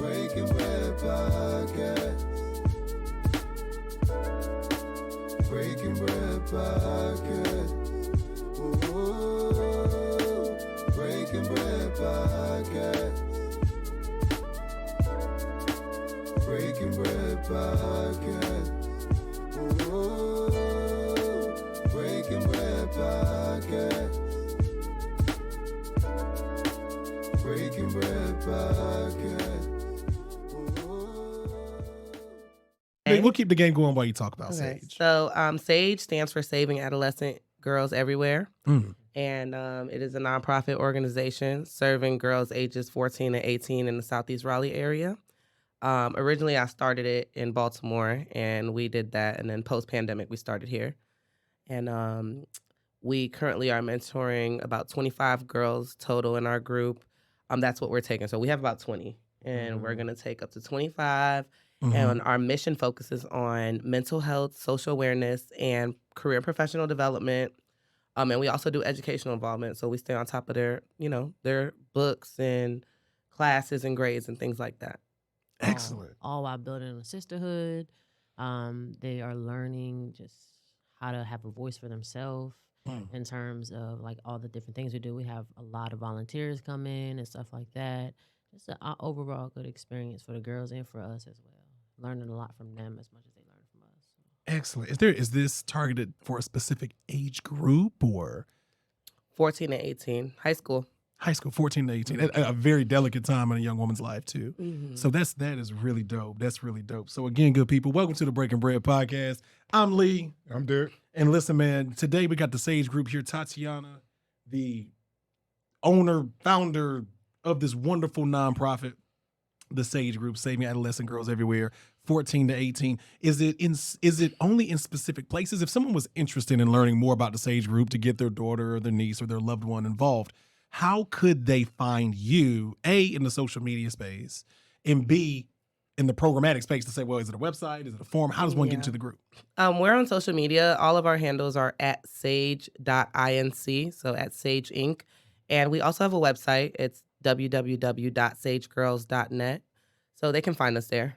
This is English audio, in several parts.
Breaking Bread Podcast. Breaking Bread Podcast. Ooh, Breaking Bread Podcast. Breaking Bread Podcast. Ooh, Breaking Bread Podcast. Breaking Bread Podcast. We'll keep the game going while you talk about Okay. S.A.G.E. So S.A.G.E stands for Saving Adolescent Girls Everywhere. Mm. And it is a nonprofit organization serving girls ages 14 to 18 in the Southeast Raleigh area. Originally, I started it in Baltimore, and we did that. And then post-pandemic, we started here. And we currently are mentoring about 25 girls total in our group. That's what we're taking. So we have about 20, and we're going to take up to 25. And our mission focuses on mental health, social awareness, and career and professional development. And we also do educational involvement. So we stay on top of their books and classes and grades and things like that. Excellent. All while building a sisterhood. They are learning just how to have a voice for themselves in terms of like all the different things we do. We have a lot of volunteers come in and stuff like that. Just an overall good experience for the girls and for us as well. Learning a lot from them as much as they learn from us. Excellent. Is this targeted for a specific age group or 14 to 18, high school. High school, 14 to 18, a very delicate time in a young woman's life too. Mm-hmm. So that is really dope. That's really dope. So again, good people, welcome to the Breaking Bread Podcast. I'm Lee. I'm Derek. And listen, man, today we got the S.A.G.E group here. Tatiana, the owner, founder of this wonderful nonprofit, the S.A.G.E group, Saving Adolescent Girls Everywhere, 14 to 18. Is it only in specific places? If someone was interested in learning more about the S.A.G.E group to get their daughter or their niece or their loved one involved, how could they find you, A, in the social media space, and B, in the programmatic space to say, well, is it a website? Is it a forum? How does one get into the group? We're on social media. All of our handles are at sage.inc, so at S.A.G.E Inc. And we also have a website. It's www.sagegirls.net. So they can find us there.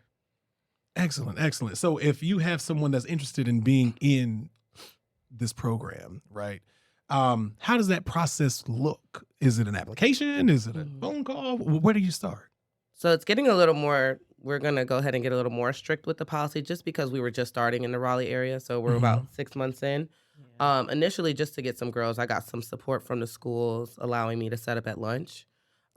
Excellent, excellent. So if you have someone that's interested in being in this program, right? How does that process look? Is it an application? Is it a phone call? Where do you start? So it's getting a little more, we're going to go ahead and get a little more strict with the policy just because we were just starting in the Raleigh area. So we're about 6 months in. Initially, just to get some girls, I got some support from the schools allowing me to set up at lunch.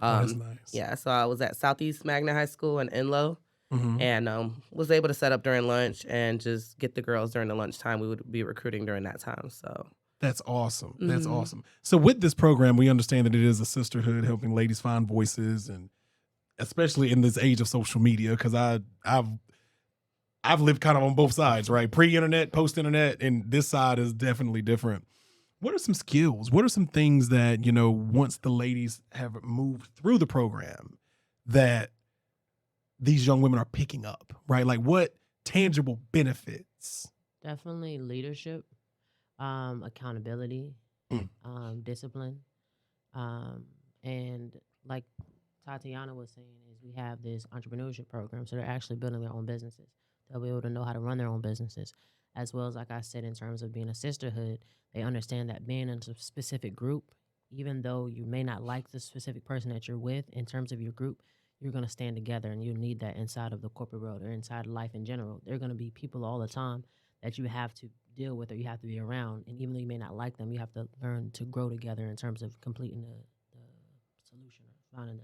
That's nice. Yeah, so I was at Southeast Magna High School in Enloe and was able to set up during lunch and just get the girls during the lunchtime. We would be recruiting during that time. So that's awesome. That's awesome. So with this program, we understand that it is a sisterhood helping ladies find voices, and especially in this age of social media, because I've lived kind of on both sides, right? Pre-internet, post-internet, and this side is definitely different. What are some skills? What are some things that, once the ladies have moved through the program that these young women are picking up, right? Like what tangible benefits? Definitely leadership, accountability, discipline. And like Tatiana was saying, is we have this entrepreneurship program. So they're actually building their own businesses. They'll be able to know how to run their own businesses. As well as, like I said, in terms of being a sisterhood, they understand that being in a specific group, even though you may not like the specific person that you're with, in terms of your group, you're going to stand together, and you need that inside of the corporate world or inside of life in general. There are going to be people all the time that you have to deal with or you have to be around. And even though you may not like them, you have to learn to grow together in terms of completing the solution or finding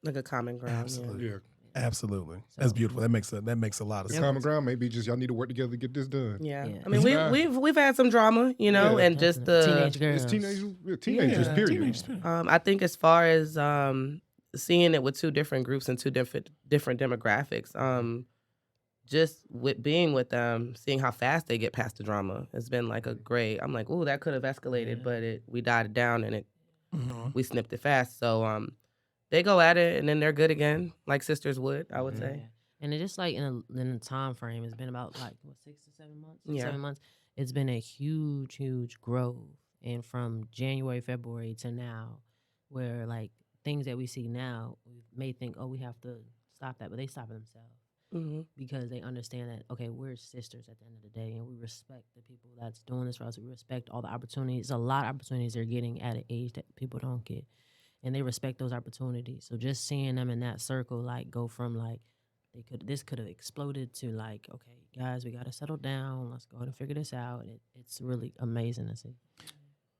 like a common ground. Absolutely. Yeah. Absolutely. So- That's beautiful. That makes a lot of The sense. common ground may be just y'all need to work together to get this done. Yeah. Yeah. I mean, Yeah. we've had some drama, and just the teenage girls. It's teenagers, Yeah, period. teenagers. I think as far as seeing it with two different groups and two different demographics, just with being with them, seeing how fast they get past the drama, has been like a great. I'm like, ooh, that could have escalated, but we died it down and we snipped it fast. So they go at it and then they're good again, like sisters would, I would say. And it's just like in a time frame, it's been about like 6 to 7 months. Yeah. 7 months. It's been a huge growth, and from January, February to now, where like things that we see now, may think, oh, we have to stop that, but they stop it themselves Mm-hmm. because they understand that, okay, we're sisters at the end of the day, and we respect the people that's doing this for us. We respect all the opportunities. A lot of opportunities they're getting at an age that people don't get, and they respect those opportunities. So just seeing them in that circle, like, go from like this could have exploded to like, okay, guys, we got to settle down. Let's go ahead and figure this out. It's really amazing to see.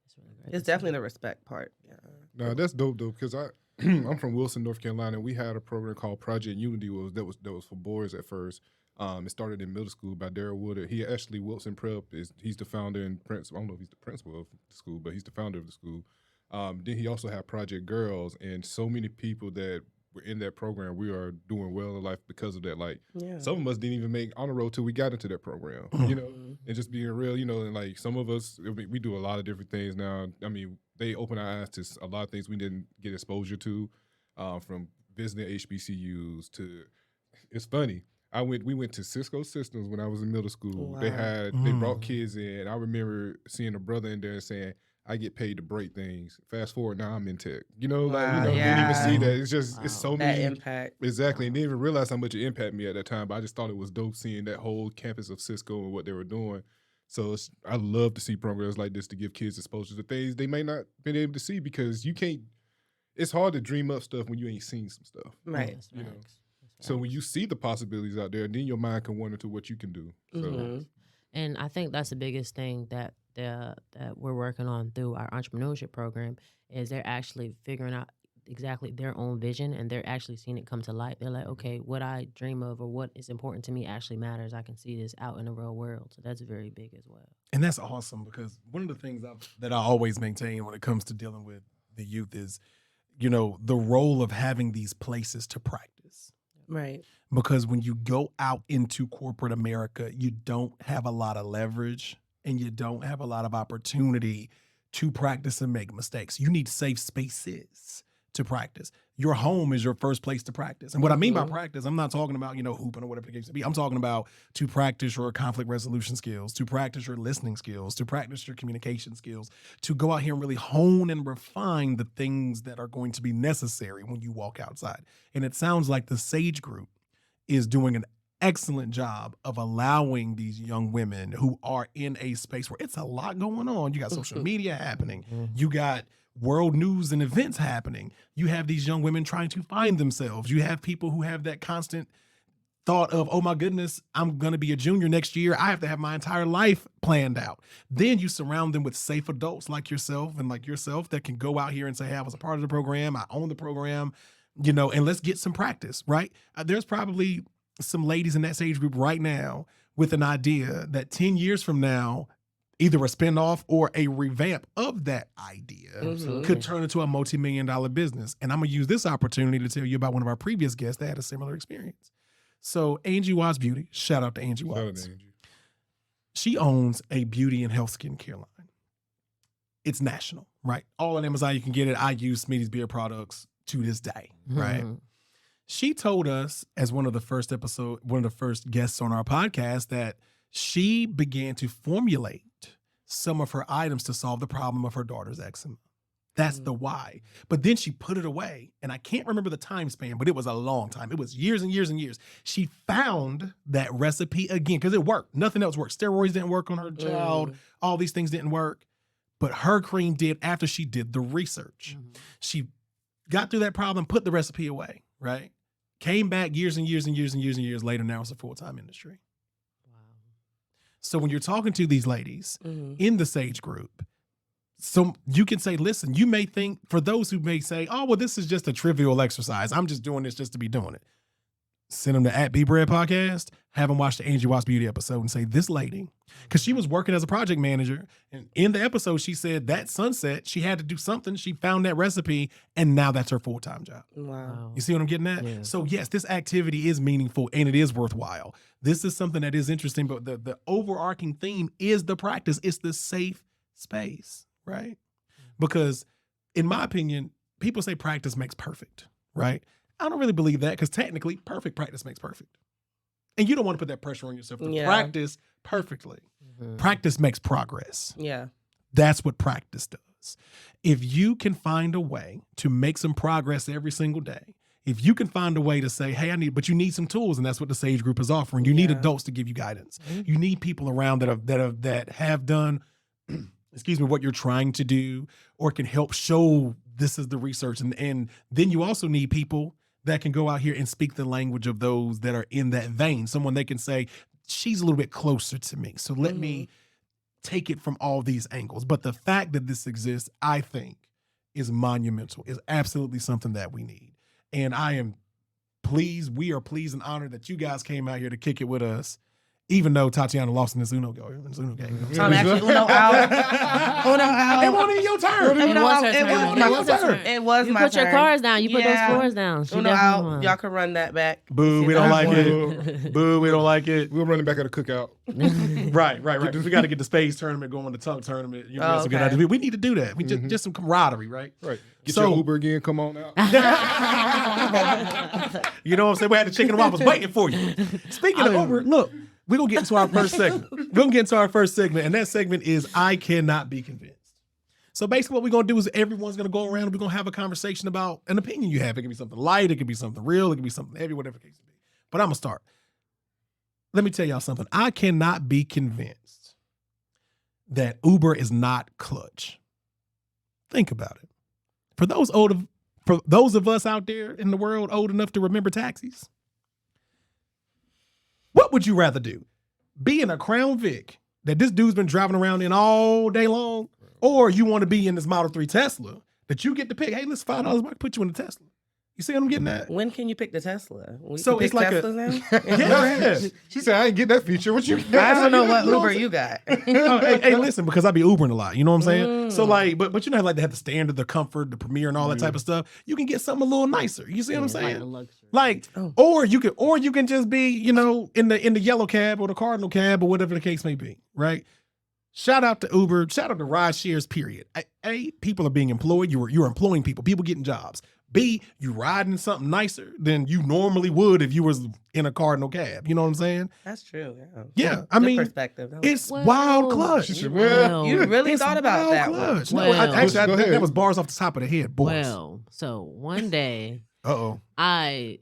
It's really great. It's definitely the respect part. Yeah. No, that's dope though, because I'm from Wilson, North Carolina, and we had a program called Project Unity. That was for boys at first. It started in middle school by Darryl Woodard. He actually Wilson Prep he's the founder and principal. I don't know if he's the principal of the school, but he's the founder of the school. Then he also had Project Girls, and so many people that were in that program, we are doing well in life because of that. Like Yeah. some of us didn't even make honor roll till we got into that program, you know. And just being real, you know, and like some of us, we do a lot of different things now. I mean, they open our eyes to a lot of things we didn't get exposure to, from visiting HBCUs to. It's funny. We went to Cisco Systems when I was in middle school. Wow. They brought kids in. I remember seeing a brother in there saying, I get paid to break things. Fast forward, now I'm in tech. You know, Wow, didn't even yeah. see that. It's just it's so That many impact. exactly, and didn't even realize how much it impacted me at that time. But I just thought it was dope seeing that whole campus of Cisco and what they were doing. So I love to see programs like this to give kids exposure to things they may not been able to see because you can't. It's hard to dream up stuff when you ain't seen some stuff. Right. That's You know. facts. That's So when facts. you see the possibilities out there, then your mind can wander to what you can do. So Mhm. And I think that's the biggest thing that we're working on through our entrepreneurship program is they're actually figuring out exactly their own vision and they're actually seeing it come to light. They're like, okay, what I dream of or what is important to me actually matters. I can see this out in the real world. So that's very big as well. And that's awesome because one of the things that I always maintain when it comes to dealing with the youth is, you know, the role of having these places to practice. Right. Because when you go out into corporate America, you don't have a lot of leverage and you don't have a lot of opportunity to practice and make mistakes. You need safe spaces to practice. Your home is your first place to practice. And what I mean by practice, I'm not talking about, you know, hooping or whatever the case may be. I'm talking about to practice your conflict resolution skills, to practice your listening skills, to practice your communication skills, to go out here and really hone and refine the things that are going to be necessary when you walk outside. And it sounds like the S.A.G.E group is doing an excellent job of allowing these young women who are in a space where it's a lot going on. You got social media happening. You got world news and events happening. You have these young women trying to find themselves. You have people who have that constant thought of, oh my goodness, I'm going to be a junior next year. I have to have my entire life planned out. Then you surround them with safe adults like yourself and like yourself that can go out here and say, hey, I was a part of the program. I own the program, you know, and let's get some practice, right? There's probably some ladies in that S.A.G.E group right now with an idea that 10 years from now, either a spinoff or a revamp of that idea Absolutely. could turn into a multi-million-dollar business. And I'm going to use this opportunity to tell you about one of our previous guests that had a similar experience. So Angie Watts Beauty, shout out to Angie shout out Watts. to Angie. She owns a beauty and health skincare line. It's national, right? All on Amazon, you can get it. I use Smitty's beard products to this day, right? Mhm. She told us as one of the first guests on our podcast that she began to formulate some of her items to solve the problem of her daughter's eczema. That's the why. But then she put it away, and I can't remember the time span, but it was a long time. It was years and years and years. She found that recipe again because it worked. Nothing else worked. Steroids didn't work on her child. All these things didn't work. But her cream did after she did the research. She got through that problem, put the recipe away, right? Came back years and years and years and years and years later. Now it's a full-time industry. Wow. So when you're talking to these ladies in the S.A.G.E group, so you can say, listen, you may think, for those who may say, oh, well, this is just a trivial exercise. I'm just doing this just to be doing it. Send them to @BBread Podcast, have them watch the Angie Watts Beauty episode and say, this lady, because she was working as a project manager. And in the episode, she said that sunset, she had to do something. She found that recipe, and now that's her full-time job. Wow. You see what I'm getting at? Yeah. So yes, this activity is meaningful and it is worthwhile. This is something that is interesting, but the overarching theme is the practice. It's the safe space, right? Because in my opinion, people say practice makes perfect, right? I don't really believe that because technically perfect practice makes perfect. And you don't want to put that pressure on yourself to Yeah. practice perfectly. Mhm. Practice makes progress. Yeah. That's what practice does. If you can find a way to make some progress every single day, If you can find a way to say, hey, but you need some tools, and that's what the S.A.G.E group is offering. You need adults to give you guidance. Mm-hmm. You need people around that have done, excuse me, what you're trying to do, or can help show this is the research. And then you also need people that can go out here and speak the language of those that are in that vein. Someone they can say, she's a little bit closer to me, so let me take it from all these angles. But the fact that this exists, I think, is monumental, is absolutely something that we need. And I am pleased, we are pleased and honored that you guys came out here to kick it with us, even though Tatiana lost in this Uno game. I'm actually Uno out. Uno out. It wasn't even your turn. It was her turn. It was her turn. It was You my put turn. your cards down. You put those Yeah. cards down. She Uno definitely out. won. Y'all can run that back. Boo, we don't like Boo. it. Boo, we don't like it. We're running back at a cookout. Right. We got to get the Spades tournament going, the Tongue tournament. You know, that's a good idea. We need to do that. We just some camaraderie, right? Right. Get So- your Uber again. Come on out. You know what I'm saying? We had the chicken and waffles waiting for you. Speaking of Uber, look, we're going to get into our first segment. And that segment is I Cannot Be Convinced. So basically what we're going to do is everyone's going to go around and we're going to have a conversation about an opinion you have. It can be something light, it can be something real, it can be something heavy, whatever the case may be. But I'm going to start. Let me tell y'all something. I cannot be convinced that Uber is not clutch. Think about it. For those of us out there in the world old enough to remember taxis, what would you rather do? Be in a Crown Vic that this dude's been driving around in all day long, or you want to be in this Model 3 Tesla that you get to pick? Hey, let's $5 I can put you in a Tesla. You see what I'm getting at? When can you pick the Tesla? We So can it's pick like Teslas now? Yeah. She said, I ain't get that feature. What you I don't know what Uber you got. Oh, hey, listen, because I be Ubering a lot, you know what I'm saying? So like, but you know, like they have the standard, the comfort, the premiere, and all that type of stuff. You can get something a little nicer. You see what I'm saying? Like luxury. Like, or you can just be, you know, in the yellow cab or the cardinal cab or whatever the case may be, right? Shout out to Uber. Shout out to ride shares. Period. A, people are being employed. You're employing people. People getting jobs. B, you riding something nicer than you normally would if you was in a cardinal cab. You know what I'm saying? That's true. Yeah. Yeah, I Good mean, perspective. it's Well, wild clutch. She said, Well, You really It's thought about wild that one. clutch. No, Well, actually, Go ahead. that was bars off the top of the head, boys. well, so one day Uh-oh. I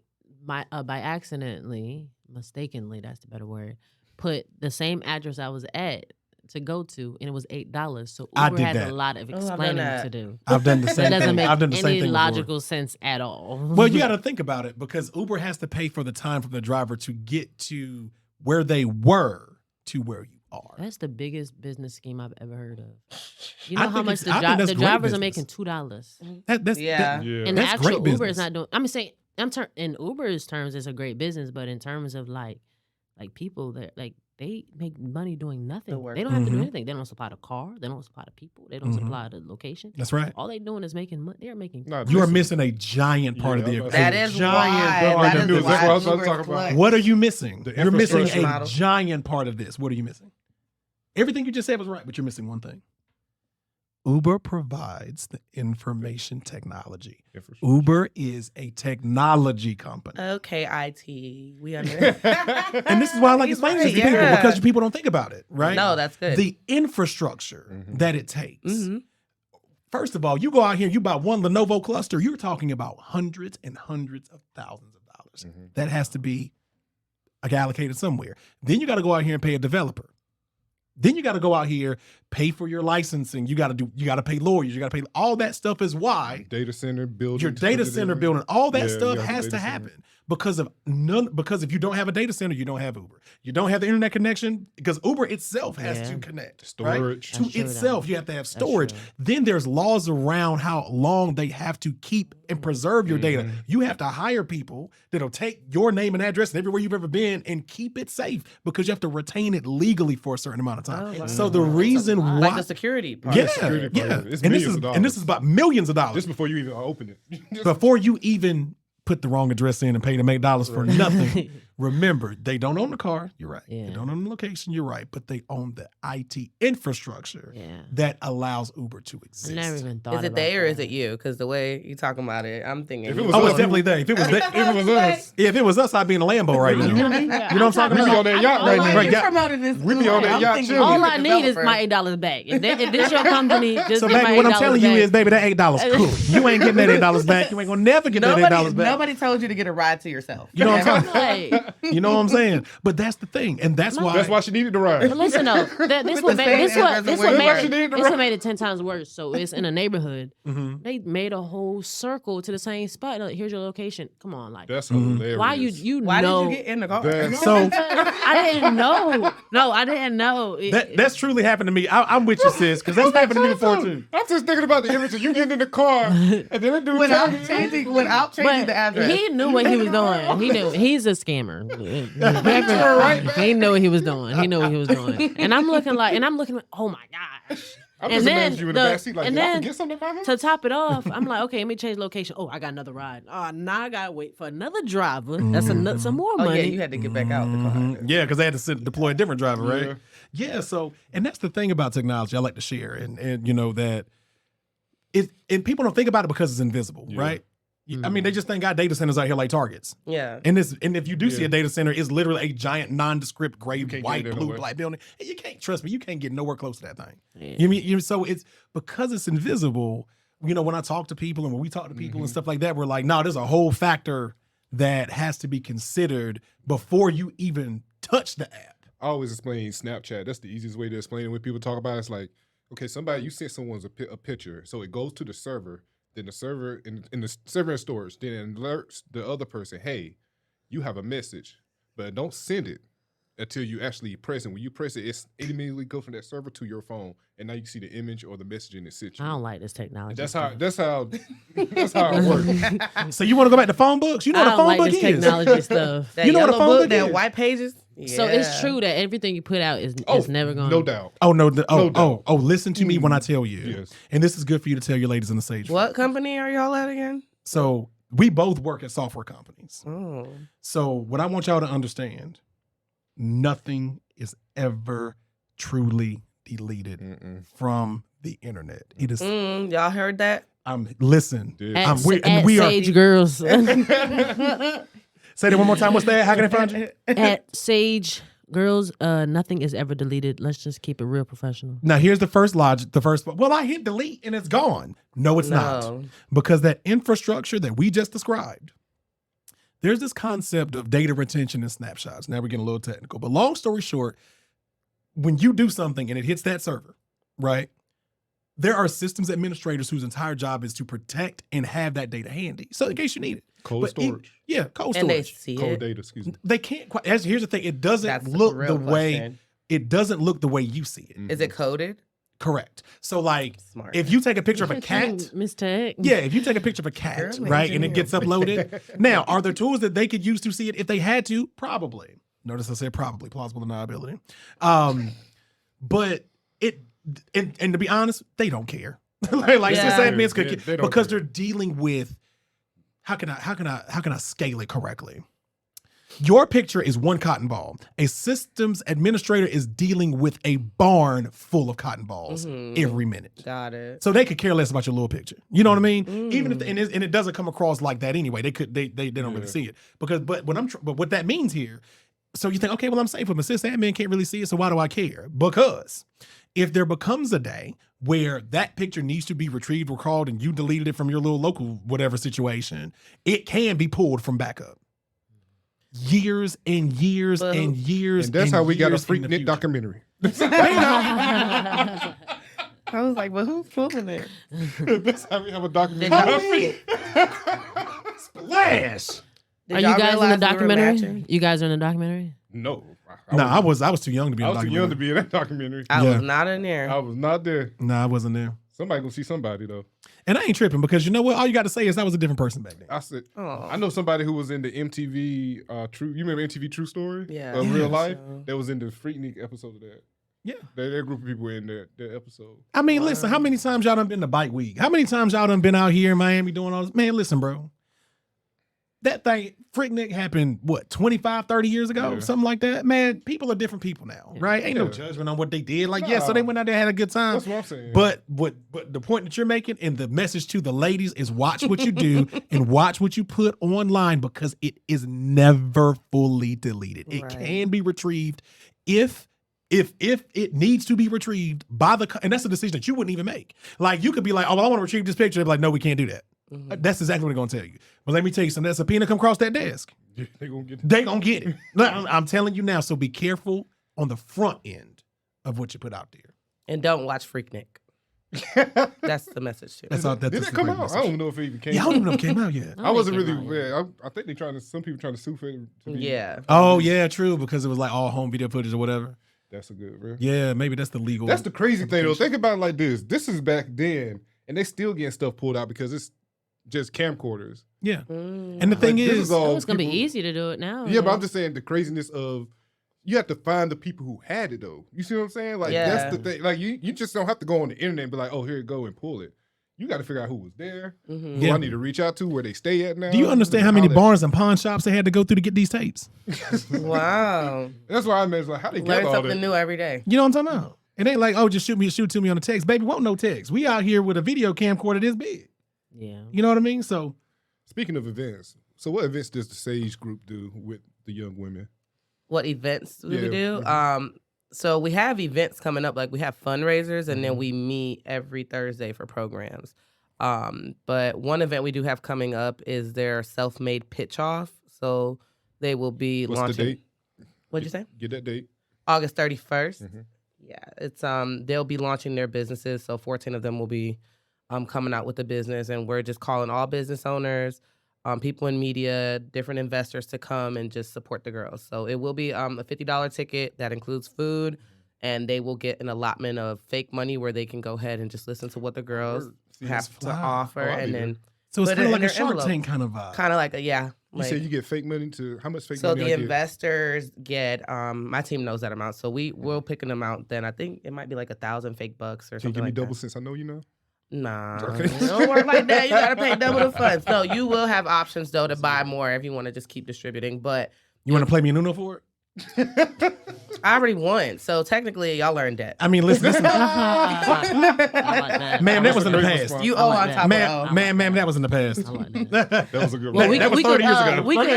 mistakenly, that's the better word, put the same address I was at to go to, and it was $8. So I Uber did has that. a lot of I've done explaining that. to do. I've done the So it same doesn't thing. make I've done the same any thing logical sense at all. Well, you got to think about it because Uber has to pay for the time from the driver to get to where they were to where you are. That's the biggest business scheme I've ever heard of. You I know how think much it's- I think that's the great drivers are business. making $2. Yeah. Yeah. And the That's actual great Uber business. is not doing. I'm saying, in Uber's terms, it's a great business, but in terms of like people that they make money doing nothing. work. They don't have to do Mhm. anything. They don't supply the car. They don't supply the people. They don't Mhm. supply the location. That's right. All they doing is making money. They're making. Nah, You are listen. missing a giant part of the Yeah, equation. That is giant why. part That of is the news. That's why what I was about to Uber talk about. clutch. What are you missing? The You're missing infrastructure a model. giant part of this. What are you missing? Everything you just said was right, but you're missing one thing. Uber provides the information technology. Uber is a technology company. Okay, IT. We under. And this is why I like He's explaining this to right, people yeah. because people don't think about it, right? No, that's good. The infrastructure Mhm. that it takes. Mhm. First of all, you go out here and you buy one Lenovo cluster, you're talking about hundreds and hundreds of thousands of dollars. Mhm. That has to be allocated somewhere. Then you got to go out here and pay a developer. Then you got to go out here, pay for your licensing. You got to pay lawyers. You got to pay all that stuff is why Data center building. your data center building, all that Yeah, stuff you have a has data to center. happen because if you don't have a data center, you don't have Uber. You don't have the internet connection because Uber itself has Yeah. to connect. Storage. Right? To That's true, itself, though. you have to have That's storage. true. Then there's laws around how long they have to keep and preserve your data. Mhm. You have to hire people that'll take your name and address and everywhere you've ever been and keep it safe because you have to retain it legally for a certain amount of time. Oh, wow. So the That's a reason lot. why, Like the security part. yeah, security part yeah, of it. It's and this millions is of and this dollars. is about millions of dollars Just before you even open it. before you even put the wrong address in and pay them $8 for nothing, Remember, they don't own the car. You're right. Yeah. They don't own the location. You're right. But they own the IT infrastructure Yeah. that allows Uber to I exist. never even thought. Is it about they or is that. it you? Because the way you talking about it, I'm thinking. If you it was Oh, us, it's definitely they. If it was us, if it was us, I'd be in a Lambo right now. You know what I'm talking We be about? on that yacht right now. Right, yeah. promoting this. We be on that yacht chilling. All I need is my $8 back. If this your company, just So, give baby, my what I'm $8 telling you back. is, baby, that $8 cool. You ain't getting that $8 back. You ain't gonna never get that $8 back. Nobody told you to get a ride to yourself. You know what I'm saying? Like, You know what I'm saying? But that's the thing, and that's why. That's why she needed to ride. but listen though, this With the same address this and what where made you it, work. this what made it 10 times worse. So it's in a neighborhood. Mhm. They made a whole circle to the same spot. Like, here's your location. Come on, like That's Mhm. hilarious. why you Why know? did you get in the car? That's- So I didn't know. No, I didn't know. that's truly happened to me. I'm with you, sis, because that's happened to me before too. I'm just thinking about the image of you getting in the car and then it do without tell you- changing but the address. he knew what he was doing. He knew he's a scammer. He knew what he was doing. He knew what he was doing. And I'm looking like, oh my gosh. I'm And just then imagining you in the backseat like, and did I then forget something about him? to top it off, I'm like, okay, let me change location. Oh, I got another ride. Oh, now I gotta wait for another driver. That's some more Oh money. yeah, you had to get back out the car. Mhm. Yeah, because they had to deploy a different driver, right? Yeah. Yeah. So, and that's the thing about technology I like to share, and you know that and people don't think about it because it's invisible, Yeah. right? I mean, they just think got data centers out here like targets. Yeah. And if you do see Yeah. a data center, it's literally a giant nondescript gray, can't white, get in blue, the way. black building. And you can't trust me, you can't get nowhere close to that thing. Yeah. So it's because it's invisible. You know, when I talk to people and when we talk to people and stuff like that, we're like, no, there's a whole factor that has to be considered before you even touch the app. I always explain Snapchat. That's the easiest way to explain it. When people talk about it, it's like, okay, you sent someone's a picture, so it goes to the server. Then the server in the server and storage, then it alerts the other person, hey, you have a message, but don't send it until you actually press it. When you press it, it immediately go from that server to your phone, and now you see the image or the message in it sits I you. don't like this technology. That's how stuff. it works. So you want to go back to phone books? You know I what a don't phone like book this is. technology stuff. That You know what a yellow phone book, book that is? white pages. So it's Yeah. true that everything you put out is Oh, never going. no doubt. Oh no! No doubt. Listen to me when I tell you. Yes. And this is good for you to tell your ladies in the Sage. What company are y'all at again? So we both work at software companies. Oh. So what I want y'all to understand, nothing is ever truly deleted Mm-mm. from the internet. It is. Y'all heard that? Listen. Dude. At, and we are. Sage Girls. Say that one more time. What's that? How can I find you? At Sage Girls, nothing is ever deleted. Let's just keep it real professional. Now here's the first logic. Well, I hit delete and it's gone. No, it's not. No. Because that infrastructure that we just described, there's this concept of data retention and snapshots. Now we're getting a little technical, but long story short, when you do something and it hits that server, right? There are systems administrators whose entire job is to protect and have that data handy. So in case you need it. Cold But storage. cold And they storage. see Cold it. data, excuse me. They can't quite. Here's the thing. It doesn't That's look real the way. question. It doesn't look the way you see it. Is it coded? Correct. So like, Smart. if you take a picture of a cat, Miss Tech. yeah, if you take a picture of a cat, Girl, right, and it engineer. gets uploaded. Now, are there tools that they could use to see it if they had to? Probably. Notice I said probably, plausible deniability. But it, and to be honest, they don't care. like Yeah. sysadmins could They care don't because care. they're dealing with how can I scale it correctly? Your picture is one cotton ball. A systems administrator is dealing with a barn full of cotton balls every minute. Got it. So they could care less about your little picture. You know what I mean? Even if and it doesn't come across like that anyway. They don't really see it but what that means here. So you think, okay, well I'm safe, but my sysadmin can't really see it. So why do I care? Because if there becomes a day where that picture needs to be retrieved, recalled, and you deleted it from your little local whatever situation, it can be pulled from backup. Years and years and years. And that's how we got a years in the Freaknik future. documentary. I was like, but who's pulling it? That's how we have a documentary. Splash. Did Are you y'all guys in realize the we were documentary? matching? You guys are in the documentary? No. No, I was too young to be. I in was the too young to documentary. be in that documentary. I Yeah. was not in there. I was not there. No, I wasn't there. Somebody gonna see somebody though. And I ain't tripping because you know what? All you got to say is I was a different person back then. I said, Oh. I know somebody who was in the MTV True. You remember MTV True Story? Yeah. Of Yeah. real life. So- That was in the Freaknik episode of that. Yeah. That group of people were in that episode. I mean, listen, how many times y'all done been to Bike Week? How many times y'all done been out here in Miami doing all this? Man, listen, bro. That thing, Freaknik, happened, what, 25, 30 years ago? Yeah. Something like that? Man, people are different people now, right? Ain't no Yeah. judgment on what they did. Like, yeah, so they Nah. went out there and had a good time. That's what I'm saying. But the point that you're making and the message to the ladies is watch what you do and watch what you put online because it is never fully deleted. It Right. can be retrieved if it needs to be retrieved by and that's a decision that you wouldn't even make. Like you could be like, oh, well, I want to retrieve this picture. They're like, no, we can't do that. Mhm. That's exactly what they're gonna tell you. But let me tell you something. That subpoena come across that desk. They gonna get They gonna get it. No, I'm telling you now. So be careful on the front end of what you put out there. And don't watch Freaknik. That's the message too. That's all. That's Did the it come great out? message. I don't know if it even came Yeah, I out. don't even know if it came out yet. I wasn't think really. it might. Yeah, I think some people trying to sue for it to be. Yeah. Oh yeah, true. Because it was like all home video footage or whatever. That's a good, bro. Yeah, maybe that's the legal. That's the crazy thing though. Think about it like this. This is back then, and they still getting stuff pulled out because it's just camcorders. Yeah. Mm. And the thing Like, this is, all Oh, it's gonna be people- easy to do it now. Yeah, but I'm just saying the craziness of you have to find the people who had it though. You see what I'm saying? Like Yeah. that's the thing. Like you just don't have to go on the internet and be like, oh, here you go and pull it. You got to figure out who was there, Mhm. who Yeah. I need to reach out to, where they stay at now. do you understand how many that- barns and pawn shops they had to go through to get these tapes? Wow. That's why I mean, it's like, how they Learn get all something that? new every day. You know what I'm talking about? It ain't like, oh, just shoot to me on a text. Baby, won't no text. We out here with a video camcorder this big. Yeah. You know what I mean? So Speaking of events, so what events does the S.A.G.E group do with the young women? What events do we Yeah. do? Mhm. So we have events coming up. Like we have fundraisers, and then Mhm. we meet every Thursday for programs. But one event we do have coming up is their self-made pitch off. So they will be What's launching. the date? What'd you say? Get that date. August 31st. Mhm. Yeah, it's they'll be launching their businesses. So 14 of them will be coming out with the business, and we're just calling all business owners, people in media, different investors to come and just support the girls. So it will be a $50 ticket that includes food, and they will get an allotment of fake money where they can go ahead and just listen to what the girls Word. See, have that's to fly. offer, Oh, I'll be and there. then it's Put kind it of in like a their Shark envelope. Tank kind of vibe. kind of like You like, said you get fake money to how much fake so money? the I get? investors get my team knows that amount, so we'll pick an amount. Then I think it might be like $1,000 fake bucks or Can you something give me like double that. since I know you know? Nah, Okay. it don't work like that. You gotta pay double the funds. No, you will have options though to buy more if you want to just keep distributing. But You want to play me an Uno for it? I already won, so technically y'all earned that. I mean, listen. I like that. Ma'am, that was in the Great past. response. You I owe like on that. top of Ma'am, that was in the past. I like that. That was a good Well, one. That was 30 years ago. We could.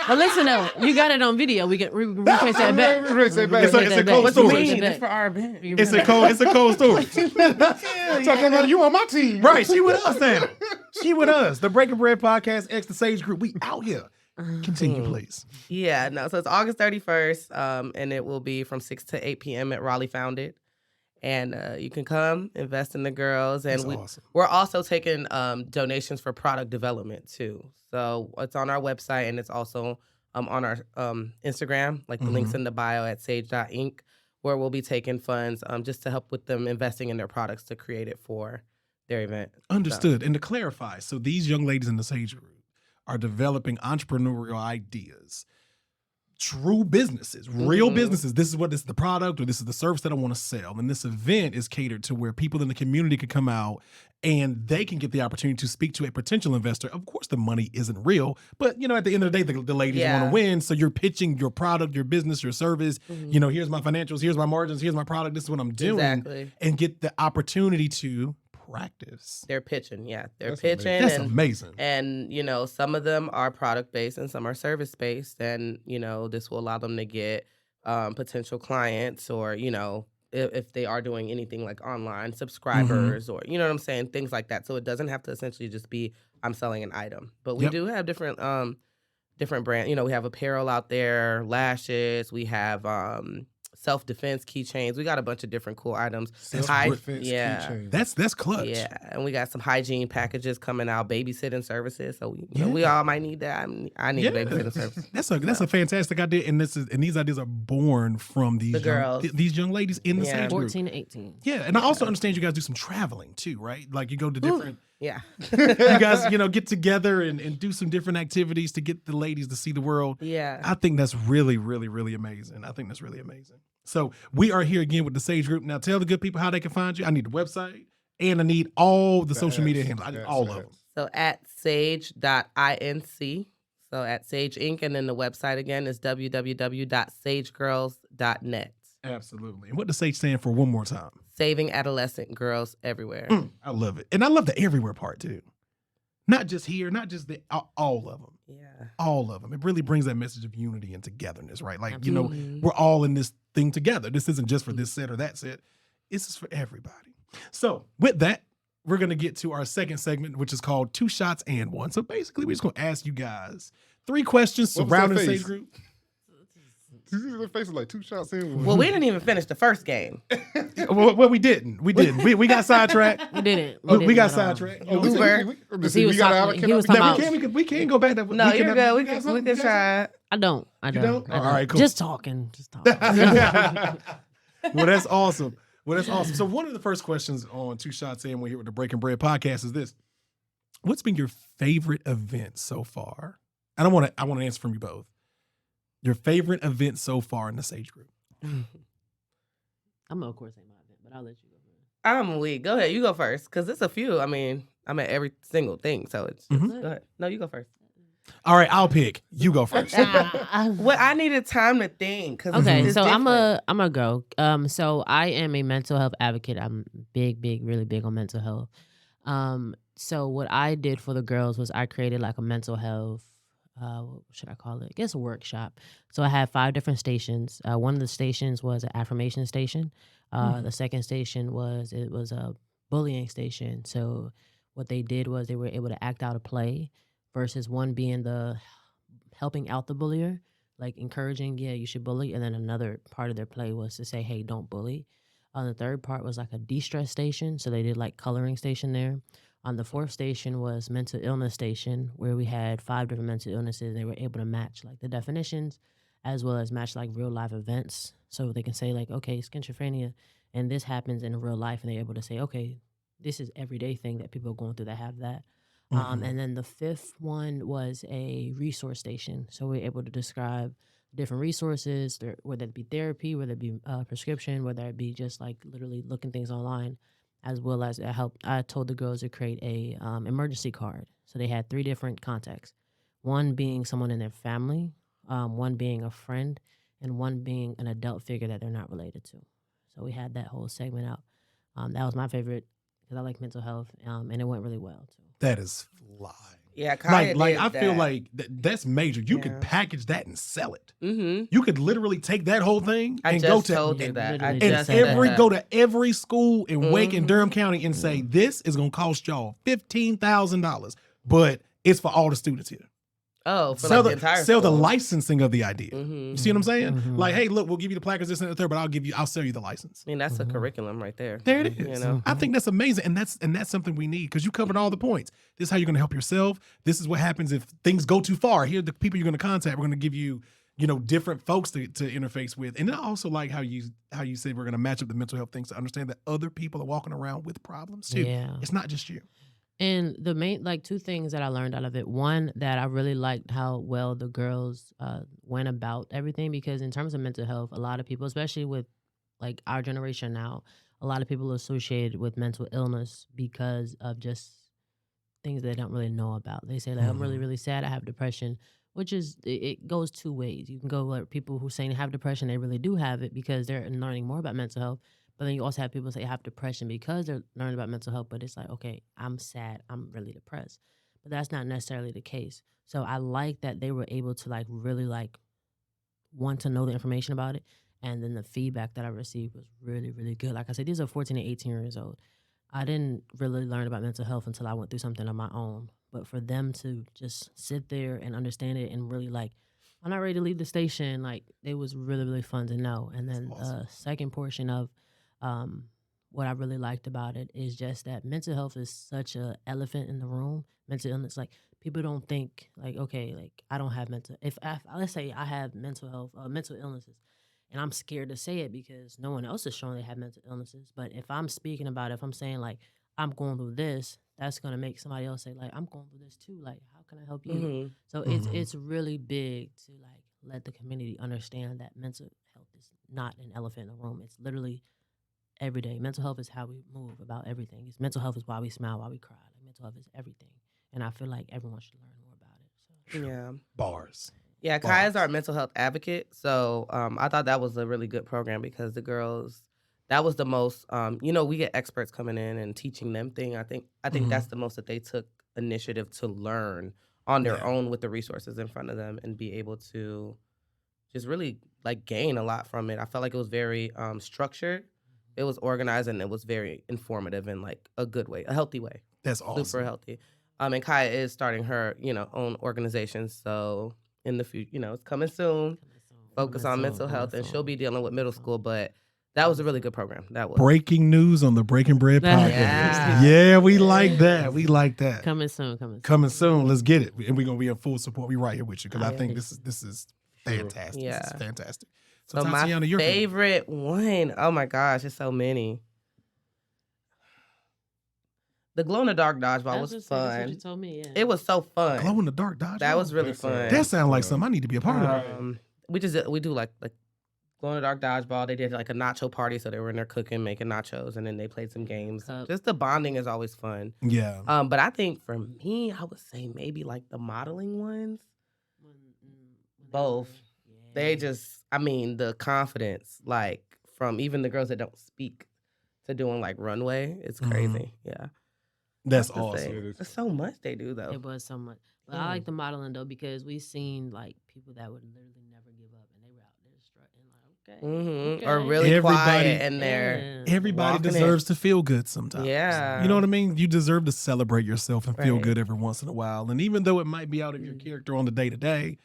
Well, listen though, you got it on video. We can replace that back. Replace that back. It's a cold What you storage. mean? It's for our event. It's a cold storage. Talking about you on my team. Right, she with us now. She with us. The Breaking Bread Podcast, X the S.A.G.E group. We out here. Continue, please. Yeah, no. So it's August 31st, and it will be from 6 to 8 p.m. at Raleigh Founded. And you can come invest in the girls, and That's awesome. we're also taking donations for product development too. So it's on our website, and it's also on our Instagram, like the links in the bio at S.A.G.E.Inc., where we'll be taking funds just to help with them investing in their products to create it for their event. Understood. And to clarify, so these young ladies in the S.A.G.E group are developing entrepreneurial ideas, true businesses, real Mhm. businesses. This is what this is the product or this is the service that I want to sell. And this event is catered to where people in the community can come out and they can get the opportunity to speak to a potential investor. Of course, the money isn't real, but you know, at the end of the day, the ladies want Yeah. to win. So you're pitching your product, your business, your service. Mhm. You know, here's my financials, here's my margins, here's my product. This is what I'm doing, Exactly. and get the opportunity to practice. They're pitching, yeah. They're That's pitching, amazing. That's amazing. and you know, some of them are product based and some are service based, and you know, this will allow them to get potential clients, or you know, if they are doing anything like online subscribers, or you know what I'm saying, things like that. So it doesn't have to essentially just be I'm selling an item, but we Yep. do have different brand. You know, we have apparel out there, lashes. We have self-defense keychains. We got a bunch of different cool items. Self-defense Yeah. keychain. That's clutch. Yeah, and we got some hygiene packages coming out, babysitting services. So you know, we all might need that. I need a babysitting service. That's a fantastic idea, and these ideas are born from these The girls. these young ladies in the Yeah. S.A.G.E group. 14 to 18. Yeah, and I also understand you guys do some traveling too, right? Like you go to different. Yeah. You guys, get together and do some different activities to get the ladies to see the world. Yeah. I think that's really, really, really amazing. I think that's really amazing. So we are here again with the S.A.G.E group. Now tell the good people how they can find you. I need the website and I need all the social media handles. I need all of them. So at sage.inc, So at S.A.G.E Inc. And then the website again is www.sagegirls.net. Absolutely. And what does S.A.G.E stand for one more time? Saving adolescent girls everywhere. I love it. And I love the everywhere part too. Not just here, not just all of them. Yeah. All of them. It really brings that message of unity and togetherness, right? Like, Absolutely. we're all in this thing together. This isn't just for this set or that set. This is for everybody. So with that, we're going to get to our second segment, which is called Two Shots and One. So basically, we're just going to ask you guys 3 questions What was that surrounding the face? S.A.G.E group. Their face is like 2 shots in one. Well, we didn't even finish the first game. Well, we didn't. We got sidetracked. We didn't. We got didn't at all. sidetracked. Oh, we, Uber. He was talking- he was talking Now, about- we can't go back. No, you're good. We can try it. I don't. You don't? All right, cool. Just talking. Just talking. Well, that's awesome. So one of the first questions on Two Shots In, we're here with the Breaking Bread podcast is this. What's been your favorite event so far? I want to answer from you both. Your favorite event so far in the S.A.G.E group. I'm of course ain't my event, but I'll let you go first. I'm weak. Go ahead. You go first. Because it's a few. I mean, I'm at every single thing. So it's just, Mhm. go ahead. No, you go first. All right, I'll pick. You go first. Well, I needed time to think. Cause Okay, it's so I'm different. a go. So I am a mental health advocate. I'm really big on mental health. So what I did for the girls was I created like a mental health, what should I call it? I guess a workshop. So I had 5 different stations. One of the stations was an affirmation station. The second station was a bullying station. So what they did was they were able to act out a play versus one being the helping out the bullier, like encouraging, yeah, you should bully. And then another part of their play was to say, hey, don't bully. The third part was like a de-stress station. So they did like coloring station there. The 4th station was mental illness station, where we had 5 different mental illnesses. They were able to match like the definitions as well as match like real life events. So they can say like, okay, schizophrenia, and this happens in real life. And they're able to say, okay, this is everyday thing that people are going through that have that. And then the 5th one was a resource station. So we're able to describe different resources, whether it be therapy, whether it be prescription, whether it be just like literally looking things online, as well as I told the girls to create a emergency card. So they had 3 different contacts. One being someone in their family, one being a friend, and one being an adult figure that they're not related to. So we had that whole segment out. That was my favorite because I like mental health, and it went really well too. That is fly. Yeah, Kaya Like did I feel that. like that's major. You Yeah. could package that and sell it. Mm-hmm. You could literally take that whole thing I and just go to told you and, that. I literally and just said said every that. go to every school in Wake and Mhm. Durham County and say this is gonna cost y'all $15,000, but it's for all the students here. Oh, for Sell like the entire sell the school. licensing of the idea. Mhm. You see what I'm saying? Mhm. Like, hey, look, we'll give you the placards this and the third, but I'll sell you the license. I mean, that's a Mhm. curriculum right there. There it You is. know? I think that's amazing, and that's something we need because you covered all the points. This is how you're going to help yourself. This is what happens if things go too far. Here are the people you're going to contact. We're going to give you, different folks to interface with, and then I also like how you said we're going to match up the mental health things to understand that other people are walking around with problems too. Yeah. It's not just you. And the main, like, 2 things that I learned out of it. One, that I really liked how well the girls went about everything, because in terms of mental health, a lot of people, especially with like our generation now, a lot of people are associated with mental illness because of just things they don't really know about. They say like, I'm really, really sad, I have depression, which is, it goes 2 ways. You can go like people who say they have depression, they really do have it because they're learning more about mental health. But then you also have people say I have depression because they're learning about mental health, but it's like, okay, I'm sad, I'm really depressed. But that's not necessarily the case. So I like that they were able to like really like want to know the information about it. And then the feedback that I received was really, really good. Like I said, these are 14 and 18 years old. I didn't really learn about mental health until I went through something on my own. But for them to just sit there and understand it and really like, I'm not ready to leave the station, like it was really, really fun to know. And then awesome. second portion of what I really liked about it is just that mental health is such a elephant in the room. Mental illness, like people don't think like, okay, like I don't have mental. If let's say I have mental health, mental illnesses, and I'm scared to say it because no one else is showing they have mental illnesses. But if I'm speaking about it, if I'm saying like I'm going through this, that's gonna make somebody else say like I'm going through this too. Like how can I help you? Mhm. So it's really big to like let the community understand that mental health is not an elephant in the room. It's literally every day. Mental health is how we move about everything. Mental health is why we smile, why we cry. Like mental health is everything, and I feel like everyone should learn more about it. So. Yeah. Bars. Yeah, Kai is Bars. our mental health advocate. So I thought that was a really good program because the girls, that was the most, we get experts coming in and teaching them thing. I think Mhm. that's the most that they took initiative to learn on their Yeah. own with the resources in front of them and be able to just really like gain a lot from it. I felt like it was very structured. It was organized and it was very informative in like a good way, a healthy way. That's awesome. Super healthy. And Kaya is starting her, own organization. So in the future, it's coming soon. Focus on mental health, and she'll be dealing with middle school. But that was a really good program. That was Breaking news on the Breaking Bread podcast. Yeah. Yeah, we like that. We like that. Coming soon. Coming soon. Let's get it. And we're gonna be in full support. We right here with you because I Yeah. think this is fantastic. Yeah. This is fantastic. So So my Tatiana, your favorite one. Oh my gosh, there's so many. The glow in the dark dodgeball was That's what you fun. told me. Yeah. It was so fun. glow in the dark dodge. That was really That's, fun. That sounds like something I need to be a part of. We do like glow in the dark dodgeball. They did like a nacho party, so they were in there cooking, making nachos, and then they played some games. Just the bonding is always fun. Yeah. But I think for me, I would say maybe like the modeling ones. Both. They just, the confidence, like from even the girls that don't speak to doing like runway, it's crazy. Yeah. That's Tough to say. awesome. There's so much they do though. It was so much. But I like the modeling though because we seen like people that would literally never give up and they were out there strutting like, okay. Or really Everybody- quiet in there. Everybody Walking deserves to feel good sometimes. Yeah. You know what I mean? You deserve to celebrate yourself and feel Right. good every once in a while. And even though it might be out of your character on the day to day,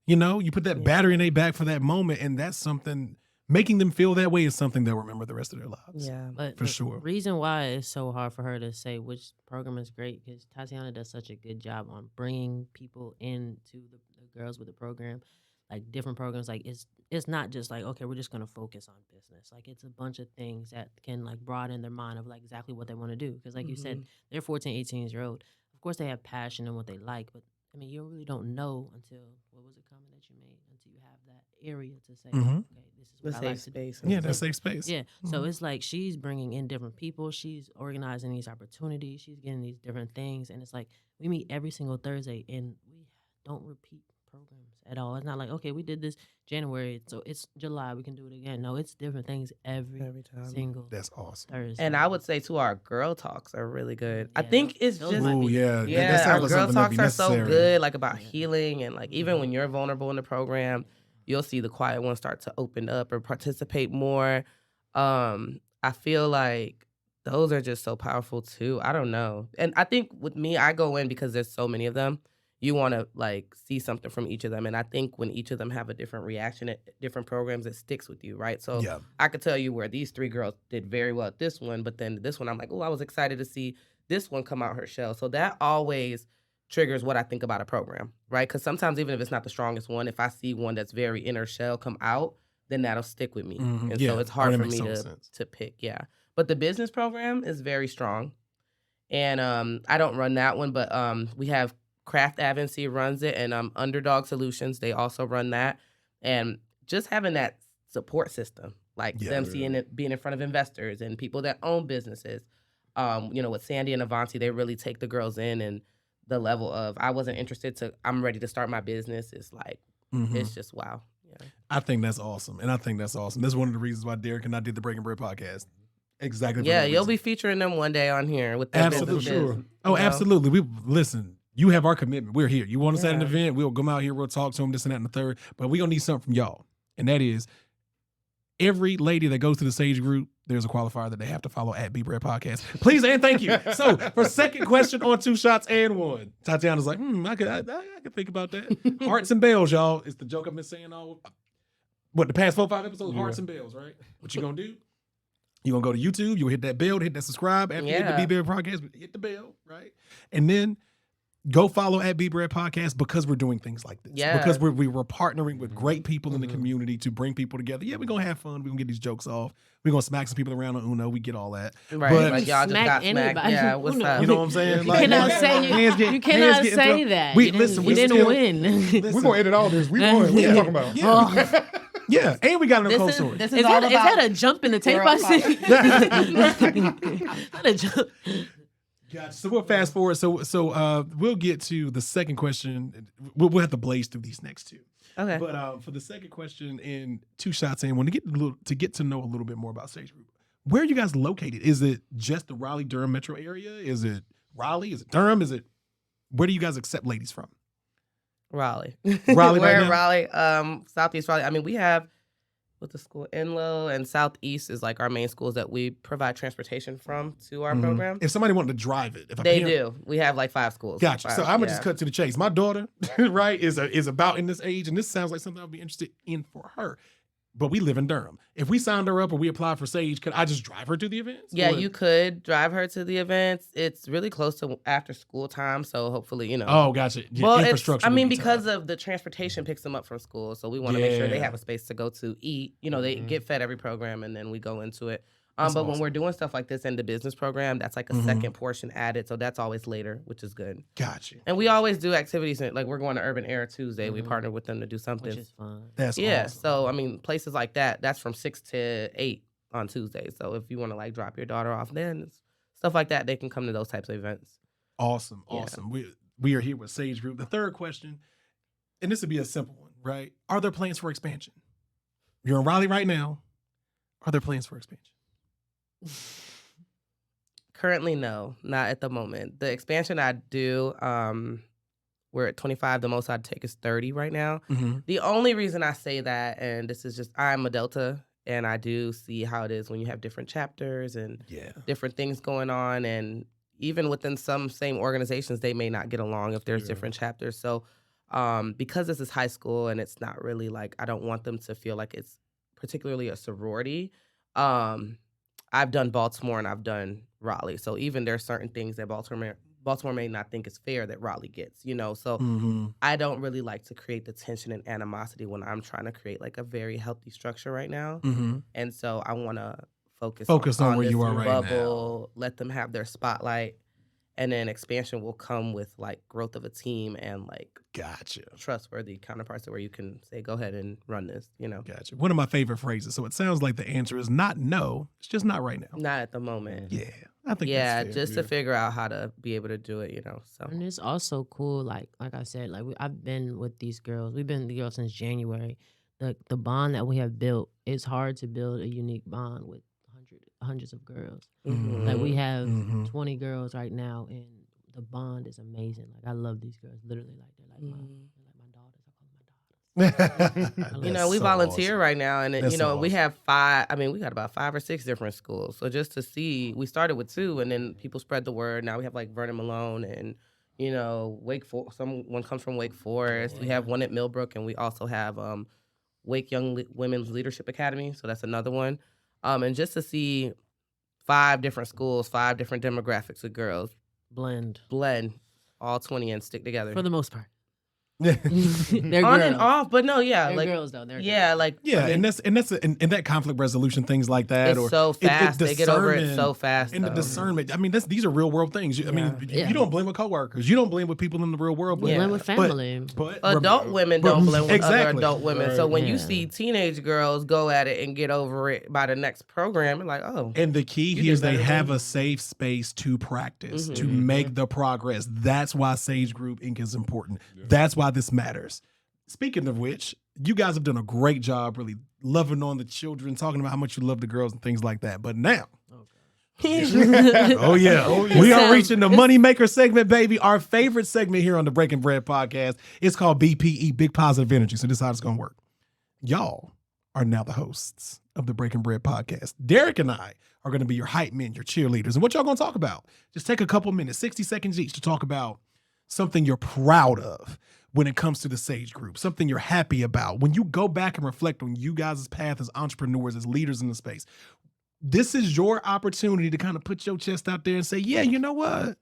you put that battery in their back for that moment, and that's something. Making them feel that way is something they'll remember the rest of their lives. Yeah. But For the sure. reason why it's so hard for her to say which program is great because Tatiana does such a good job on bringing people into the girls with the program, like different programs. Like it's not just like, okay, we're just gonna focus on business. Like it's a bunch of things that can like broaden their mind of like exactly what they want to do. Because like you said, they're 14, 18 years old. Of course they have passion in what they like, but you really don't know until what was the comment that you made until you have that area to say, Mhm. okay, this is what The I safe like to do. space. Yeah, that safe space. Yeah. So it's like she's bringing in different people. She's organizing these opportunities. She's getting these different things. And it's like we meet every single Thursday and we don't repeat programs at all. It's not like, okay, we did this January, so it's July, we can do it again. No, it's different things every time. single That's awesome. Thursday. And I would say too, our girl talks are really good. I Yeah, think it's those just might Ooh, be- yeah. yeah, that our sounds like girl something that'd be talks are so necessary. good, like about Yeah. healing and like even when you're vulnerable in the program, you'll see the quiet ones start to open up or participate more. I feel like those are just so powerful too. I don't know. And I think with me, I go in because there's so many of them. You want to like see something from each of them. And I think when each of them have a different reaction at different programs, it sticks with you, right? So Yeah. I could tell you where these three girls did very well at this one, but then this one, I'm like, oh, I was excited to see this one come out her shell. So that always triggers what I think about a program, right? Because sometimes even if it's not the strongest one, if I see one that's very inner shell come out, then that'll stick with me. Mhm. And Yeah. so it's Oh, hard that for makes me total to sense. pick, yeah. But the business program is very strong. And I don't run that one, but we have Craft Avency runs it, and Underdog Solutions, they also run that. And just having that support system, like Yeah. them seeing it, being in front of investors and people that own businesses. With Sandy and Avanti, they really take the girls in, and the level of I wasn't interested to I'm ready to start my business. It's like Mhm. it's just wow. Yeah. I think that's awesome. And I think that's awesome. That's one of the reasons why Derek and I did the Breaking Bread podcast. Exactly. for Yeah, that you'll reason. be featuring them one day on here with their Absolutely. businesses, Sure. Oh, you know? absolutely. We listen. You have our commitment. We're here. You want us at an Yeah. event? We'll come out here. We'll talk to them, this and that and the third. But we're gonna need something from y'all, and that is every lady that goes to the S.A.G.E group. There's a qualifier that they have to follow at B Bread Podcast. Please and thank you. So for second question on 2 shots and 1, Tatiana's like, I could think about that. Hearts and bells, y'all. It's the joke I've been saying all the past 4-5 episodes. Yeah. Hearts and bells, right? What you gonna do? You gonna go to YouTube, you'll hit that bell, hit that subscribe. After you hit the Yeah. B Bread Podcast, hit the bell, right? And then go follow at B Bread Podcast because we're doing things like this. Yeah. Because we're partnering with great people in the Mhm. community to bring people together. Yeah, we're gonna have fun. We're gonna get these jokes off. We're gonna smack some people around on Uno. We get all that. Right, But- like y'all just Smack got smacked. anybody. Yeah, what's Uno. up? You know what I'm saying? You cannot say hands get- you cannot hands get say into- that. We you didn't, listen. you We didn't still- win. We're gonna edit all this. We won. What Yeah. you talking about? Yeah. Yeah, and we got a Nicole story. This Is all that about a jump in the tape girl I see? power. Is that a jump? Gotcha. So we'll fast forward. So we'll get to the second question. We'll have to blaze through these next two. Okay. But for the second question, in 2 shots in, when to get to know a little bit more about S.A.G.E Group, where are you guys located? Is it just the Raleigh-Durham metro area? Is it Raleigh? Is it Durham? Where do you guys accept ladies from? Raleigh. Raleigh We're right in now? Raleigh, Southeast Raleigh. I mean, we have with the school Enloe and Southeast is like our main schools that we provide transportation from to our program. If somebody wanted to drive it, if a They parent- do. We have like 5 schools. Gotcha. So 5, I'm gonna just cut to the chase. My daughter, right, is about in this age, and this sounds like something I'd be interested in for her. But we live in Durham. If we signed her up or we applied for S.A.G.E, could I just drive her to the events? Yeah, Or- you could drive her to the events. It's really close to after school time, so hopefully, Oh, gotcha. Yeah, well, infrastructure. I would mean, be because tough. of the transportation picks them up from school, so we want to make sure they Yeah. have a space to go to eat. They get fed every program, and then we go into it. That's But when awesome. we're doing stuff like this in the business program, that's like a second portion added, so that's always later, which is good. Gotcha. And we always do activities like we're going to Urban Air Tuesday. We partner with them to do something. Which is fun. That's Yeah, awesome. so I mean, places like that, that's from 6 to 8 on Tuesday. So if you want to like drop your daughter off, then stuff like that, they can come to those types of events. Awesome. Yeah. Awesome. We are here with S.A.G.E Group. The third question, and this would be a simple one, right? Are there plans for expansion? You're in Raleigh right now. Are there plans for expansion? Currently, no, not at the moment. The expansion I do, we're at 25. The most I'd take is 30 right now. Mm-hmm. The only reason I say that, and this is just, I'm a Delta, and I do see how it is when you have different chapters and Yeah. different things going on. And even within some same organizations, they may not get along if there's Yeah. different chapters. So because this is high school and it's not really like, I don't want them to feel like it's particularly a sorority. I've done Baltimore and I've done Raleigh. So even there's certain things that Baltimore may not think is fair that Raleigh gets, So Mm-hmm. I don't really like to create the tension and animosity when I'm trying to create like a very healthy structure right now. Mm-hmm. And so I want to focus on where this you are right bubble, let them have their spotlight, and then expansion will come with like growth of a team and like Gotcha. trustworthy counterparts where you can say, go ahead and run this, Gotcha. One of my favorite phrases. So it sounds like the answer is not no. It's just not right now. Not at the moment. Yeah. I think Yeah, that's fair. just to figure out how to be able to do it, So And it's also cool, like I said, I've been with these girls. We've been together since January. The bond that we have built, it's hard to build a unique bond with hundreds of girls. Mhm. Like we have Mhm. 20 girls right now, and the bond is amazing. Like I love these girls, literally. Like they're like my daughters. I call them my daughters. That's we so volunteer awesome. right now, and That's we so awesome. have 5. I mean, we got about 5 or 6 different schools. So just to see, we started with 2, and then people spread the word. Now we have like Vernon Malone and Wake Forest. Someone comes from Wake Forest. We have one at Millbrook, and we also have Wake Women's Leadership Academy. So that's another one. And just to see 5 different schools, 5 different demographics of girls Blend blend all 20 and stick together. for the most part. Yeah. They're On girls. and off, but no, yeah, They're like girls though. They're yeah, girls. like Yeah, I mean, and that conflict resolution, things like that, it's or so fast. They get over it discernment so fast. and the though. discernment. I mean, these are real world things. I mean, Yeah. you don't blend with coworkers. You don't blend with people in the real world. We But, blend with family. but Adult women but- don't blend with other exactly. adult women. Right. So when you Yeah. see teenage girls go at it and get over it by the next program, you're like, oh, And the key You here is did they better have than- a safe space to practice, to Mhm. make the progress. That's why S.A.G.E Group Inc. is important. That's why this matters. Speaking of which, you guys have done a great job really loving on the children, talking about how much you love the girls and things like that. But now, oh yeah, we are reaching the Moneymaker segment, baby. Our favorite segment here on the Breaking Bread podcast. It's called BPE, Big Positive Energy. So this is how it's going to work. Y'all are now the hosts of the Breaking Bread podcast. Derek and I are going to be your hype men, your cheerleaders. And what y'all going to talk about? Just take a couple minutes, 60 seconds each, to talk about something you're proud of when it comes to the S.A.G.E Group, something you're happy about. When you go back and reflect on you guys' path as entrepreneurs, as leaders in the space, this is your opportunity to kind of put your chest out there and say, yeah, you know what?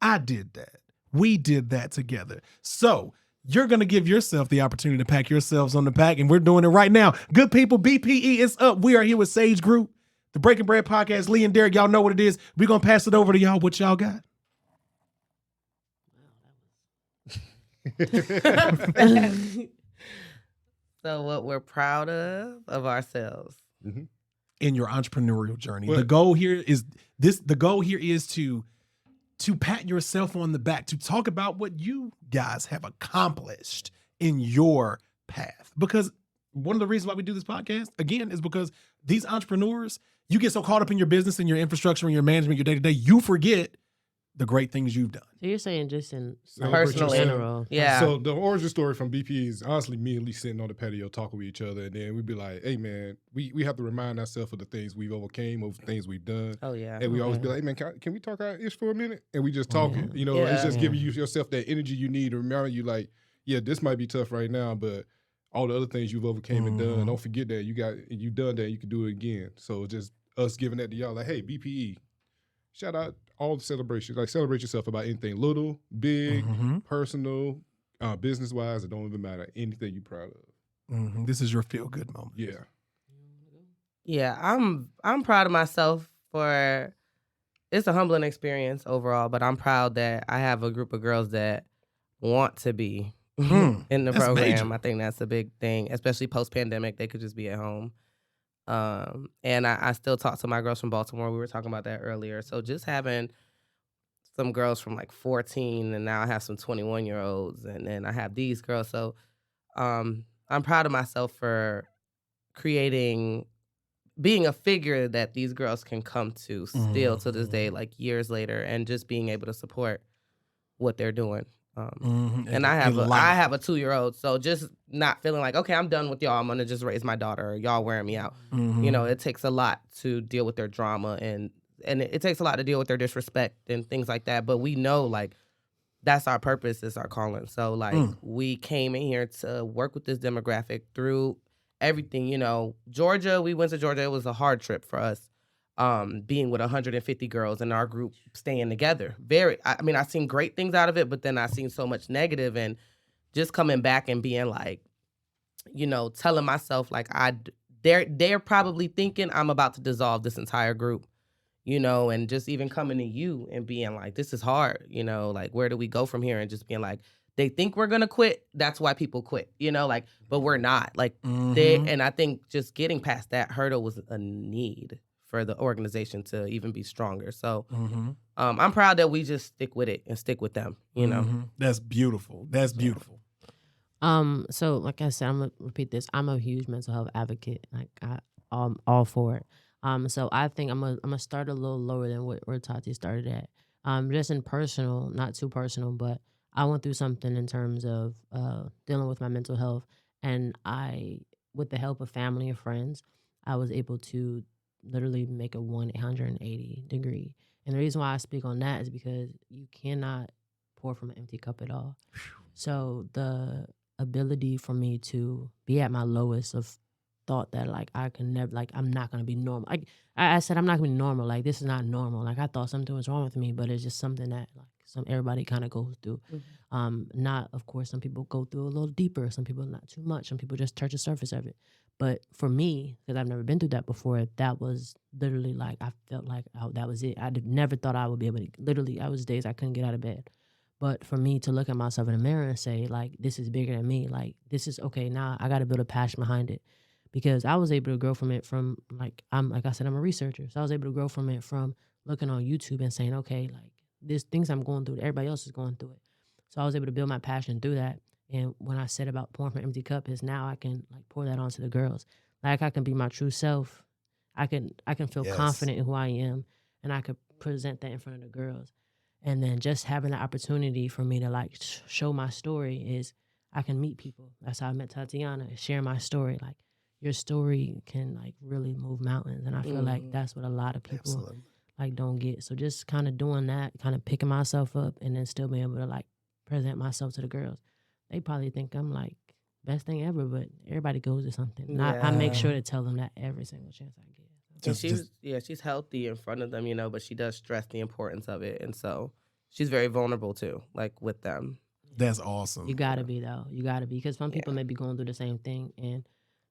I did that. We did that together. So you're going to give yourself the opportunity to pack yourselves on the pack, and we're doing it right now. Good people, BPE is up. We are here with S.A.G.E Group, the Breaking Bread podcast. Lee and Derek, y'all know what it is. We're going to pass it over to y'all. What y'all got? So what we're proud of ourselves. In your entrepreneurial journey. Well- The goal here is to to pat yourself on the back, to talk about what you guys have accomplished in your path. Because one of the reasons why we do this podcast, again, is because these entrepreneurs, you get so caught up in your business and your infrastructure and your management, your day-to-day, you forget the great things you've done. So you're saying just in Personally. general. Yeah. So the origin story from BP is honestly me and Lee sitting on the patio talking with each other, and then we'd be like, "Hey man, we have to remind ourselves of the things we've overcame, of things we've done." Oh yeah. And we always be like, "Hey man, can we talk our ish for a minute?" And we just talking. You know, it's just giving you yourself that energy you need to remind you, like, yeah, this might be tough right now, but all the other things you've overcame and done, don't forget that you done that, you can do it again. So just us giving that to y'all, like, hey, BPE, shout out all the celebrations. Like, celebrate yourself about anything, little, big, personal, business wise. It don't even matter. Anything you're proud of. This is your feel good moment. Yeah. Yeah, I'm proud of myself for. It's a humbling experience overall, but I'm proud that I have a group of girls that want to be in the That's program. major. I think that's a big thing, especially post-pandemic. They could just be at home. And I still talk to my girls from Baltimore. We were talking about that earlier. So just having some girls from like 14, and now I have some 21-year-olds, and then I have these girls. So I'm proud of myself for being a figure that these girls can come to still to this day, like years later, and just being able to support what they're doing. And I have a 2-year-old, so just not feeling like, okay, I'm done with y'all, I'm gonna just raise my daughter, or y'all wearing me out. You know, it takes a lot to deal with their drama, and it takes a lot to deal with their disrespect and things like that. But we know, like, that's our purpose, it's our calling. So like we came in here to work with this demographic through everything. You know, we went to Georgia. It was a hard trip for us. Being with 150 girls in our group, staying together. I've seen great things out of it, but then I've seen so much negative, and just coming back and being like, you know, telling myself like they're probably thinking I'm about to dissolve this entire group, you know, and just even coming to you and being like, this is hard, you know, like, where do we go from here? And just being like, they think we're gonna quit. That's why people quit, you know, like, but we're not. Like, and I think just getting past that hurdle was a need for the organization to even be stronger. So I'm proud that we just stick with it and stick with them, you know. That's beautiful. That's beautiful. So like I said, I'm gonna repeat this. I'm a huge mental health advocate. Like I'm all for it. So I think I'm gonna start a little lower than where Tati started at. Just in personal, not too personal, but I went through something in terms of dealing with my mental health, and with the help of family and friends, I was able to literally make a 180 degree. And the reason why I speak on that is because you cannot pour from an empty cup at all. So the ability for me to be at my lowest of thought that like I can never, like, I'm not gonna be normal. Like I said, I'm not gonna be normal. Like, this is not normal. Like, I thought something was wrong with me, but it's just something that like everybody kind of goes through. Not, of course, some people go through a little deeper. Some people not too much. Some people just touch the surface of it. But for me, because I've never been through that before, that was literally like, I felt like that was it. Never thought I would be able to, literally, I was days I couldn't get out of bed. But for me to look at myself in the mirror and say, like, this is bigger than me. Like, this is, okay, now I got to build a passion behind it. Because I was able to grow from it from, like I said, I'm a researcher. So I was able to grow from it from looking on YouTube and saying, okay, like, there's things I'm going through, everybody else is going through it. So I was able to build my passion through that. And when I said about pouring from an empty cup, is now I can like pour that onto the girls. Like, I can be my true self. I can feel confident in who I am, and I could present that in front of the girls. And then just having the opportunity for me to like show my story is I can meet people. That's how I met Tatiana, share my story. Like, your story can like really move mountains. And I feel like that's what a lot of people like don't get. So just kind of doing that, kind of picking myself up, and then still being able to like present myself to the girls. They probably think I'm like best thing ever, but everybody goes to something. And I make sure to tell them that every single chance I get. She's healthy in front of them, you know, but she does stress the importance of it. And so she's very vulnerable too, like with them. That's awesome. You gotta be though. You gotta be, because some people may be going through the same thing and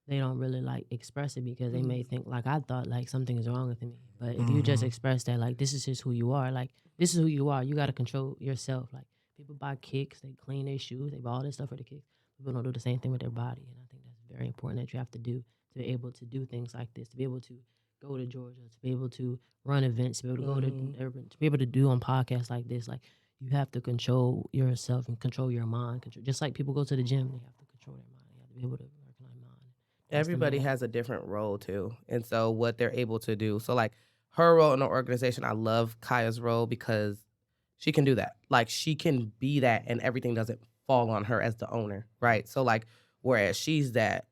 they don't really like express it because they may think like I thought like something is wrong with me. But if you just express that like this is just who you are, like this is who you are, you gotta control yourself. Like, people buy kicks, they clean their shoes, they buy all this stuff for the kicks. People don't do the same thing with their body, and I think that's very important that you have to do to be able to do things like this, to be able to go to Georgia, to be able to run events, to be able to go to Durban, to be able to do on podcasts like this. Like, you have to control yourself and control your mind. Just like people go to the gym, they have to control their mind. They have to be able to work on their mind. That's the Everybody main- has a different role too, and so what they're able to do. So like her role in the organization, I love Kaya's role because she can do that. Like she can be that, and everything doesn't fall on her as the owner, right? So like, whereas she's that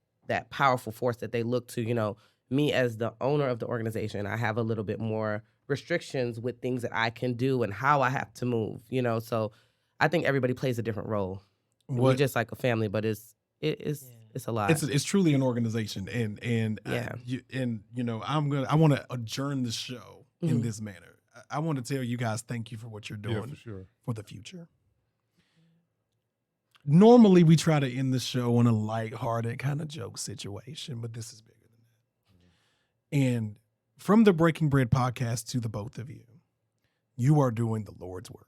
powerful force that they look to, you know, me as the owner of the organization, I have a little bit more restrictions with things that I can do and how I have to move, you know. So I think everybody plays a different role. We're just like a family, but it's a lot. It's truly an organization, and Yeah. you know, I want to adjourn the show in this manner. I want to tell you guys thank you for what you're doing Yeah, for sure. for the future. Normally we try to end the show in a lighthearted kind of joke situation, but this is bigger than that. And from the Breaking Bread podcast to the both of you, you are doing the Lord's work.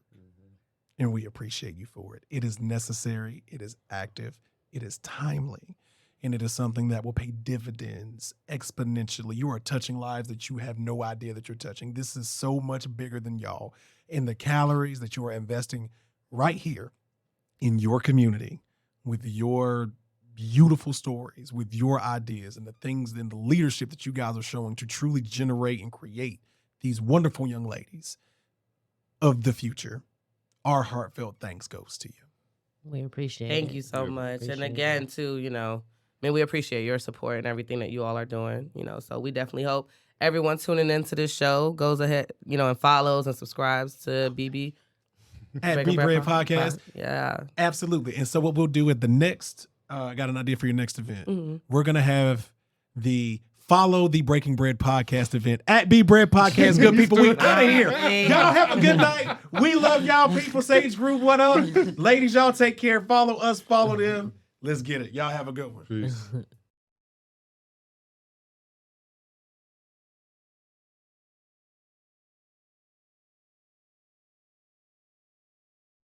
And we appreciate you for it. It is necessary, it is active, it is timely, and it is something that will pay dividends exponentially. You are touching lives that you have no idea that you're touching. This is so much bigger than y'all. And the calories that you are investing right here in your community with your beautiful stories, with your ideas and the things and the leadership that you guys are showing to truly generate and create these wonderful young ladies of the future. Our heartfelt thanks goes to you. We appreciate it. Thank you so much. And again, too, you know, I mean, we appreciate your support and everything that you all are doing, you know, so we definitely hope everyone tuning into this show goes ahead, you know, and follows and subscribes to BB. At Breaking Be Bread Bread Podcast. Yeah. Absolutely. And so what we'll do at the next, I got an idea for your next event. We're going to have the Follow the Breaking Bread Podcast event at Be Bread Podcast. Good people, we out of here. Y'all have a good night. We love y'all people. Sage Group, what up? Ladies, y'all take care. Follow us, follow them. Let's get it. Y'all have a good one. Peace.